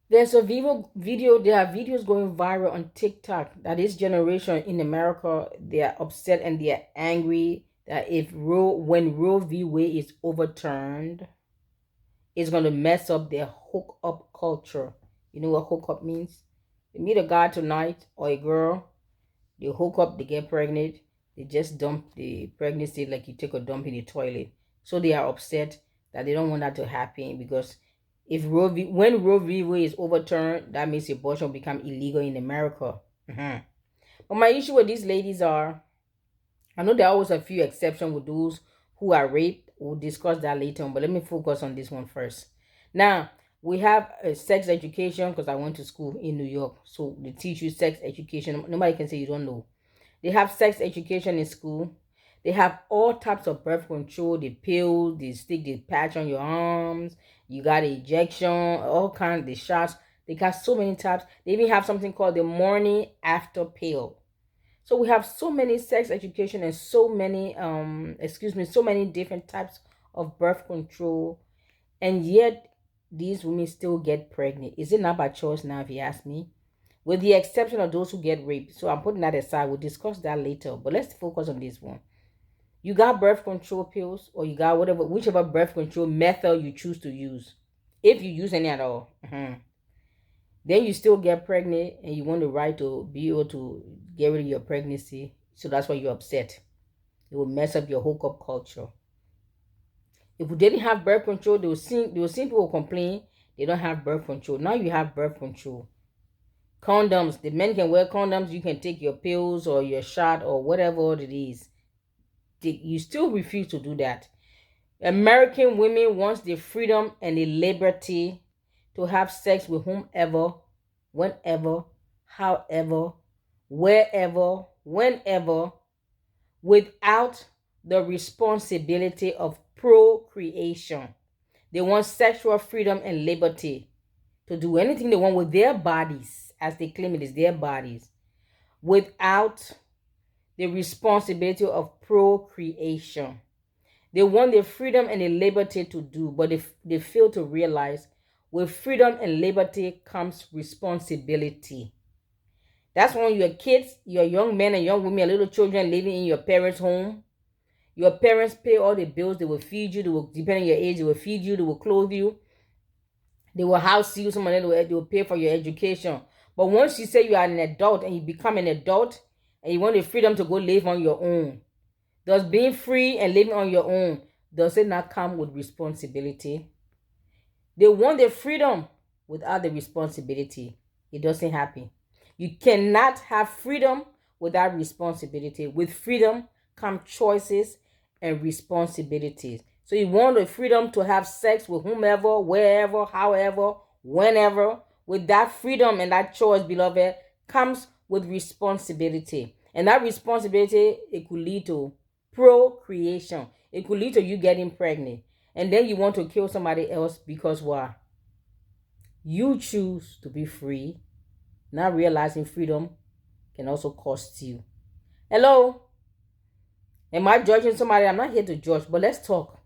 There's a video, there are videos going viral on TikTok that this generation in America, they are upset and they are angry that when Roe v. Wade is overturned, it's gonna mess up their hook up culture. You know what hook up means? They meet a guy tonight or a girl, they hook up, they get pregnant, they just dump the pregnancy like you take a dump in the toilet. So they are upset that they don't want that to happen because when Roe v. Wade is overturned, that means abortion will become illegal in America. Mhm. But my issue with these ladies are, I know there are always a few exceptions with those who are raped. We'll discuss that later on, but let me focus on this one first. Now, we have sex education because I went to school in New York. So they teach you sex education. Nobody can say you don't know. They have sex education in school. They have all types of birth control, the pill, they stick the patch on your arms, you got injection, all kinds, the shots. They got so many types. They even have something called the morning after pill. So we have so many sex education and so many so many different types of birth control, and yet these women still get pregnant. Is it not by choice now, if you ask me? With the exception of those who get raped. So I'm putting that aside. We'll discuss that later. But let's focus on this one. You got birth control pills, or you got whichever birth control method you choose to use, if you use any at all. Then you still get pregnant and you want the right to be able to get rid of your pregnancy. So that's why you're upset. It will mess up your hookup culture. If we didn't have birth control, they will see people complain they don't have birth control. Now you have birth control. Condoms, the men can wear condoms, you can take your pills or your shot or whatever it is. You still refuse to do that. American women want the freedom and the liberty to have sex with whomever, whenever, however, wherever, whenever, without the responsibility of procreation. They want sexual freedom and liberty to do anything they want with their bodies, as they claim it is their bodies, without the responsibility of procreation. They want the freedom and the liberty to do, but they fail to realize with freedom and liberty comes responsibility. That's when your kids, your young men and young women, little children living in your parents' home. Your parents pay all the bills. They will feed you. They will, depending on your age, they will feed you. They will clothe you. They will house you. Some of them they will pay for your education. But once you say you are an adult and you become an adult and you want the freedom to go live on your own, does being free and living on your own, does it not come with responsibility? They want the freedom without the responsibility. It doesn't happen. You cannot have freedom without responsibility. With freedom come choices and responsibilities. So you want the freedom to have sex with whomever, wherever, however, whenever. With that freedom and that choice, beloved, comes with responsibility. And that responsibility, it could lead to procreation. It could lead to you getting pregnant. And then you want to kill somebody else because why? You choose to be free, not realizing freedom can also cost you. Hello? Am I judging somebody? I'm not here to judge, but let's talk.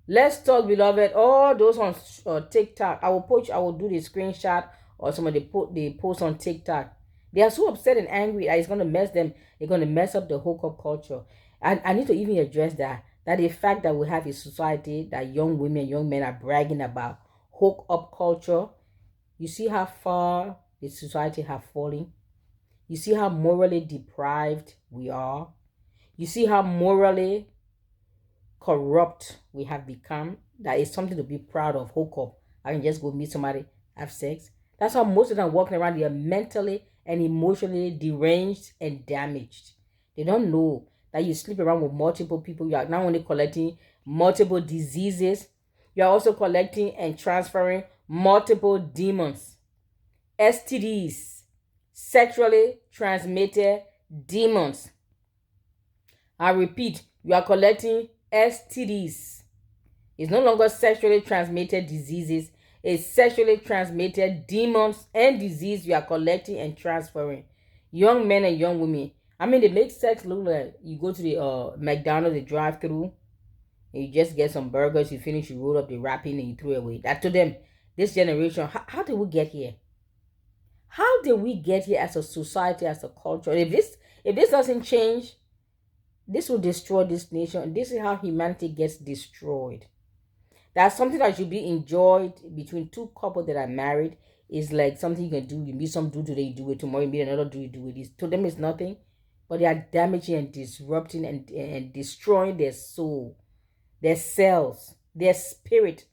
Let's talk, beloved. All those on TikTok, I will do the screenshot or some of the posts on TikTok. They are so upset and angry that it's going to mess them. It's going to mess up the hookup culture. I need to even address that. That the fact that we have a society that young women, young men are bragging about hookup culture. You see how far the society have fallen. You see how morally deprived we are. You see how morally corrupt we have become. That is something to be proud of. Hook up. I can just go meet somebody, have sex. That's how most of them walking around. They are mentally and emotionally deranged and damaged. They don't know that you sleep around with multiple people. You are not only collecting multiple diseases, you are also collecting and transferring multiple demons, STDs, sexually transmitted demons. I repeat, you are collecting STDs. It's no longer sexually transmitted diseases. It's sexually transmitted demons and disease you are collecting and transferring. Young men and young women. I mean, they make sex look like you go to the McDonald's, the drive-through, and you just get some burgers, you finish, you roll up the wrapping, and you throw it away. That to them, this generation, how did we get here? How did we get here as a society, as a culture? If this doesn't change, this will destroy this nation. This is how humanity gets destroyed. That's something that should be enjoyed between two couples that are married. Is like something you can do. You meet some dude today, you do it tomorrow. You meet another dude, you do it. To them, it's nothing, but they are damaging and disrupting and destroying their soul, their cells, their spirit.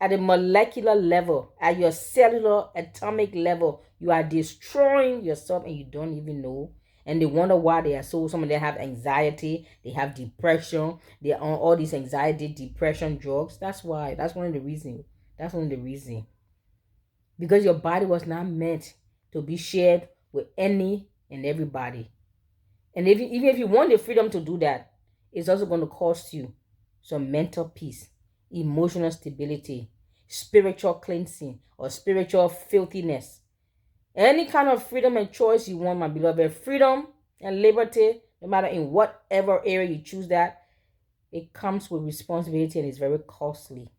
At a molecular level, at your cellular atomic level, you are destroying yourself and you don't even know. And they wonder why they are so. Some of them have anxiety, they have depression, they're on all these anxiety, depression drugs. That's why. That's one of the reasons. That's one of the reasons. Because your body was not meant to be shared with any and everybody. And even if you want the freedom to do that, it's also going to cost you some mental peace, emotional stability, spiritual cleansing, or spiritual filthiness. Any kind of freedom and choice you want, my beloved, freedom and liberty, no matter in whatever area you choose that, it comes with responsibility and it's very costly.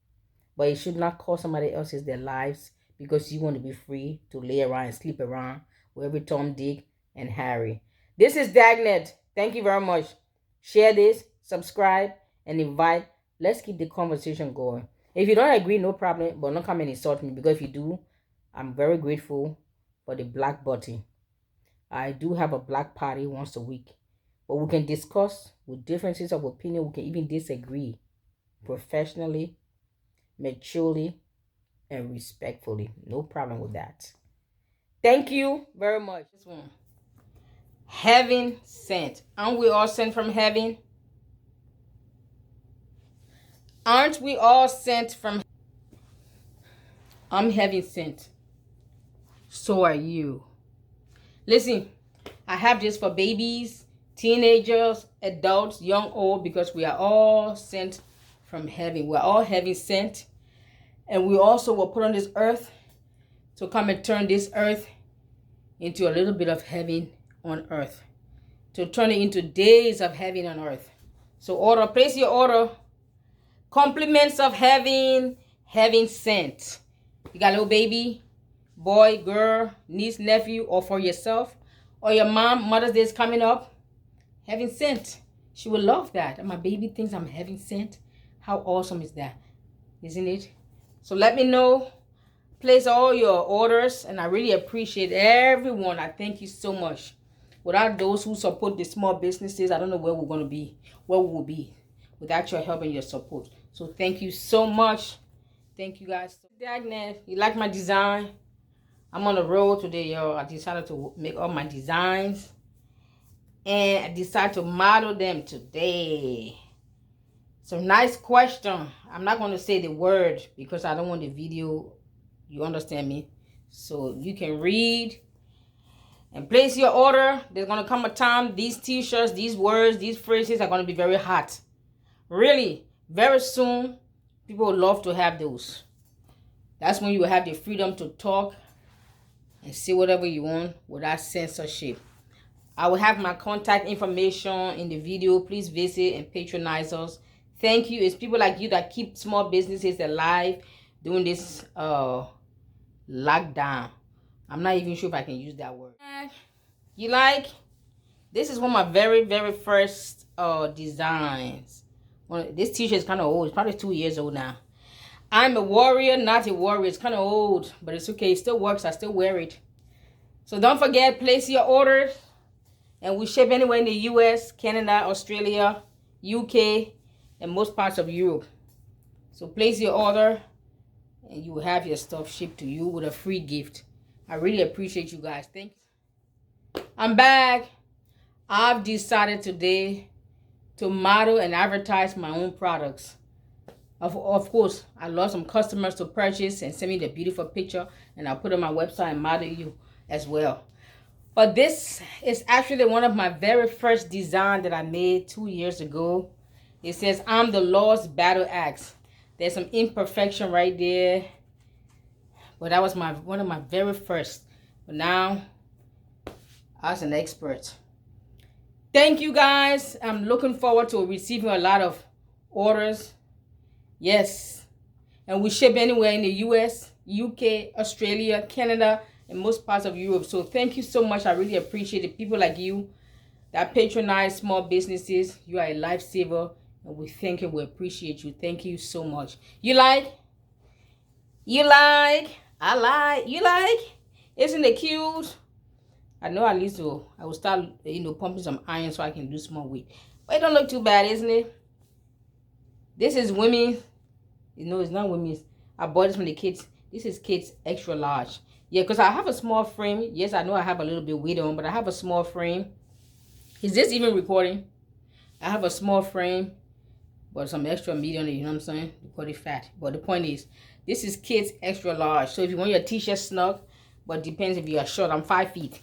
But it should not cost somebody else's their lives because you want to be free to lay around and sleep around with every Tom, Dick, and Harry. This is Dagnet. Thank you very much. Share this, subscribe, and invite. Let's keep the conversation going. If you don't agree, no problem, but don't come and insult me, because if you do, I'm very grateful for the black button. I do have a black party once a week, but we can discuss with differences of opinion. We can even disagree professionally, maturely, and respectfully. No problem with that. Thank you very much. This one. Heaven sent. Aren't we all sent from heaven? Aren't we all sent from? I'm heaven sent. So are you. Listen, I have this for babies, teenagers, adults, young, old, because we are all sent from heaven. We're all heaven sent. And we also were put on this earth to come and turn this earth into a little bit of heaven on earth. To turn it into days of heaven on earth. So order, place your order. Compliments of heaven, heaven sent. You got a little baby, boy, girl, niece, nephew, or for yourself, or your mom, Mother's Day is coming up. Heaven sent. She will love that. And my baby thinks I'm heaven sent. How awesome is that? Isn't it? So let me know. Place all your orders, and I really appreciate everyone. I thank you so much. Without those who support the small businesses, I don't know where we're going to be, where we will be without your help and your support. So thank you so much. Thank you guys. Dagnet, you like my design? I'm on the road today, y'all. I decided to make all my designs, and I decided to model them today. So nice question. I'm not going to say the word because I don't want the video. You understand me? So you can read and place your order. There's going to come a time these t-shirts, these words, these phrases are going to be very hot. Really, very soon, people will love to have those. That's when you will have the freedom to talk and say whatever you want without censorship. I will have my contact information in the video. Please visit and patronize us. Thank you. It's people like you that keep small businesses alive during this lockdown. I'm not even sure if I can use that word. You like? This is one of my very, very first designs. This t-shirt is kind of old. It's probably 2 years old now. I'm a warrior, not a warrior. It's kind of old, but it's okay. It still works. I still wear it. So don't forget, place your orders. And we ship anywhere in the US, Canada, Australia, UK, and most parts of Europe. So place your order, and you will have your stuff shipped to you with a free gift. I really appreciate you guys. Thanks. I'm back. I've decided today to model and advertise my own products. Of course, I love some customers to purchase and send me the beautiful picture, and I'll put it on my website and model you as well. But this is actually one of my very first design that I made 2 years ago. It says, I'm the Lord's battle axe. There's some imperfection right there, but that was one of my very first. But now, I was an expert. Thank you guys. I'm looking forward to receiving a lot of orders. Yes. And we ship anywhere in the US, UK, Australia, Canada, and most parts of Europe. So thank you so much. I really appreciate it. People like you that patronize small businesses. You are a lifesaver, and we thank you. We appreciate you. Thank you so much. You like? I like. You like? Isn't it cute? I know I need to. I will start, pumping some iron so I can lose more weight. But it don't look too bad, isn't it? This is women. It's not women's. I bought this from the kids. This is kids extra large. Yeah, because I have a small frame. Yes, I know I have a little bit weight on, but I have a small frame. Is this even recording? I have a small frame, but some extra meat on it, you know what I'm saying? You call it fat. But the point is, this is kids extra large. So if you want your t-shirt snug, but depends if you are short. I'm 5 feet.